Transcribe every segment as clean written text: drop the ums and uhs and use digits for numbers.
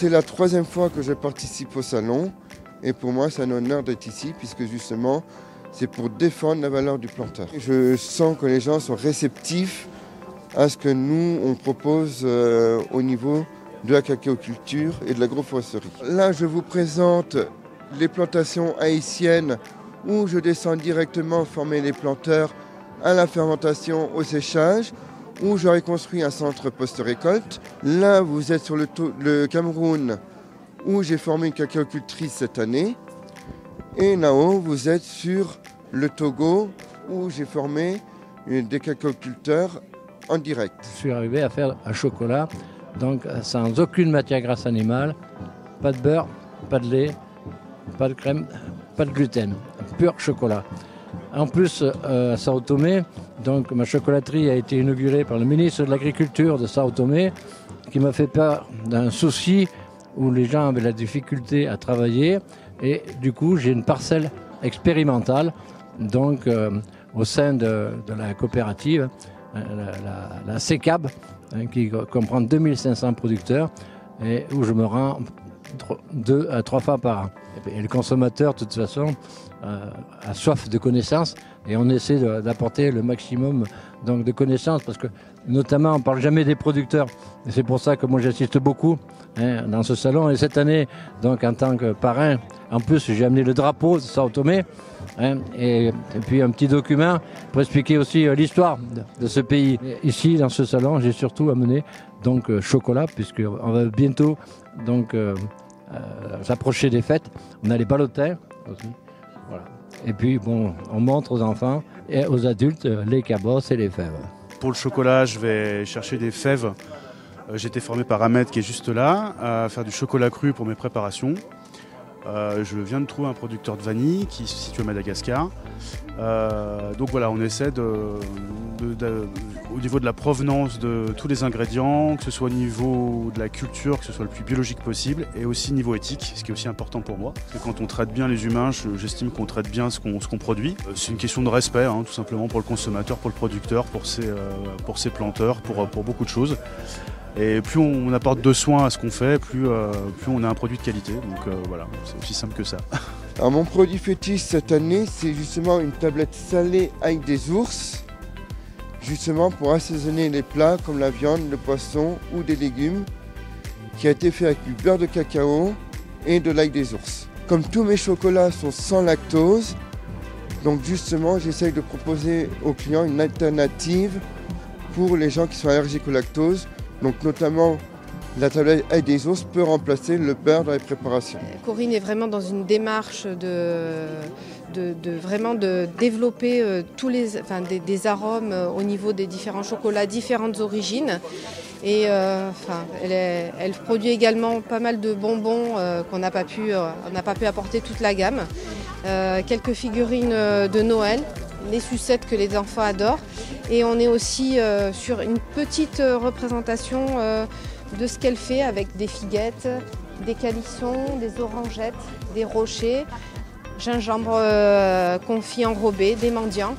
c'est la troisième fois que je participe au salon et pour moi c'est un honneur d'être ici puisque justement c'est pour défendre la valeur du planteur. Je sens que les gens sont réceptifs à ce que nous on propose au niveau de la cacaoculture et de l'agroforesterie. Là je vous présente les plantations haïtiennes où je descends directement former les planteurs à la fermentation, au séchage, où j'aurais construit un centre post-récolte. Là, vous êtes sur le Cameroun, où j'ai formé une cacaocultrice cette année. Et là-haut, vous êtes sur le Togo, où j'ai formé des cacaoculteurs en direct. Je suis arrivé à faire un chocolat, donc sans aucune matière grasse animale, pas de beurre, pas de lait, pas de crème, pas de gluten, pur chocolat. En plus, à Sao Tomé, donc, ma chocolaterie a été inaugurée par le ministre de l'Agriculture de Sao Tomé, qui m'a fait part d'un souci où les gens avaient la difficulté à travailler. Et du coup, j'ai une parcelle expérimentale donc, au sein de la coopérative, la CECAB, qui comprend 2500 producteurs, et où je me rends 2 à 3 fois par an. Et le consommateur, de toute façon, a soif de connaissances et on essaie d'apporter le maximum donc, de connaissances parce que notamment on ne parle jamais des producteurs et c'est pour ça que moi j'assiste beaucoup dans ce salon et cette année donc en tant que parrain en plus j'ai amené le drapeau de Sao Tomé et puis un petit document pour expliquer aussi l'histoire de ce pays. Et ici dans ce salon j'ai surtout amené donc chocolat puisqu'on va bientôt donc s'approcher des fêtes. On a les ballotins aussi. Voilà. Et puis, bon, on montre aux enfants et aux adultes les cabosses et les fèves. Pour le chocolat, je vais chercher des fèves. J'ai été formé par Ahmed qui est juste là, à faire du chocolat cru pour mes préparations. Je viens de trouver un producteur de vanille qui se situe à Madagascar. Donc voilà, on essaie au niveau de la provenance de tous les ingrédients, que ce soit au niveau de la culture, que ce soit le plus biologique possible, et aussi niveau éthique, ce qui est aussi important pour moi. Parce que quand on traite bien les humains, j'estime qu'on traite bien ce qu'on produit. C'est une question de respect, tout simplement pour le consommateur, pour le producteur, pour ses planteurs, pour beaucoup de choses. Et plus on apporte de soins à ce qu'on fait, plus on a un produit de qualité. Donc voilà, c'est aussi simple que ça. Alors mon produit fétiche cette année, c'est justement une tablette salée avec des ours, justement pour assaisonner les plats comme la viande, le poisson ou des légumes, qui a été fait avec du beurre de cacao et de l'ail des ours. Comme tous mes chocolats sont sans lactose, donc justement j'essaye de proposer aux clients une alternative pour les gens qui sont allergiques au lactose. Donc notamment, la tablette avec des ours peut remplacer le beurre dans les préparations. Corinne est vraiment dans une démarche vraiment de développer des arômes au niveau des différents chocolats, différentes origines. Et elle produit également pas mal de bonbons qu'on n'a pas pu apporter toute la gamme. Quelques figurines de Noël, les sucettes que les enfants adorent. Et on est aussi sur une petite représentation de ce qu'elle fait avec des figuettes, des calissons, des orangettes, des rochers, gingembre confit enrobé, des mendiants.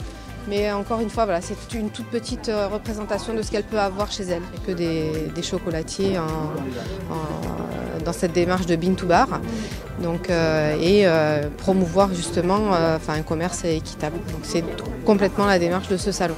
Mais encore une fois, voilà, c'est une toute petite représentation de ce qu'elle peut avoir chez elle. Que des chocolatiers dans cette démarche de Bean to Bar. Donc, promouvoir justement un commerce équitable. Donc, c'est complètement la démarche de ce salon.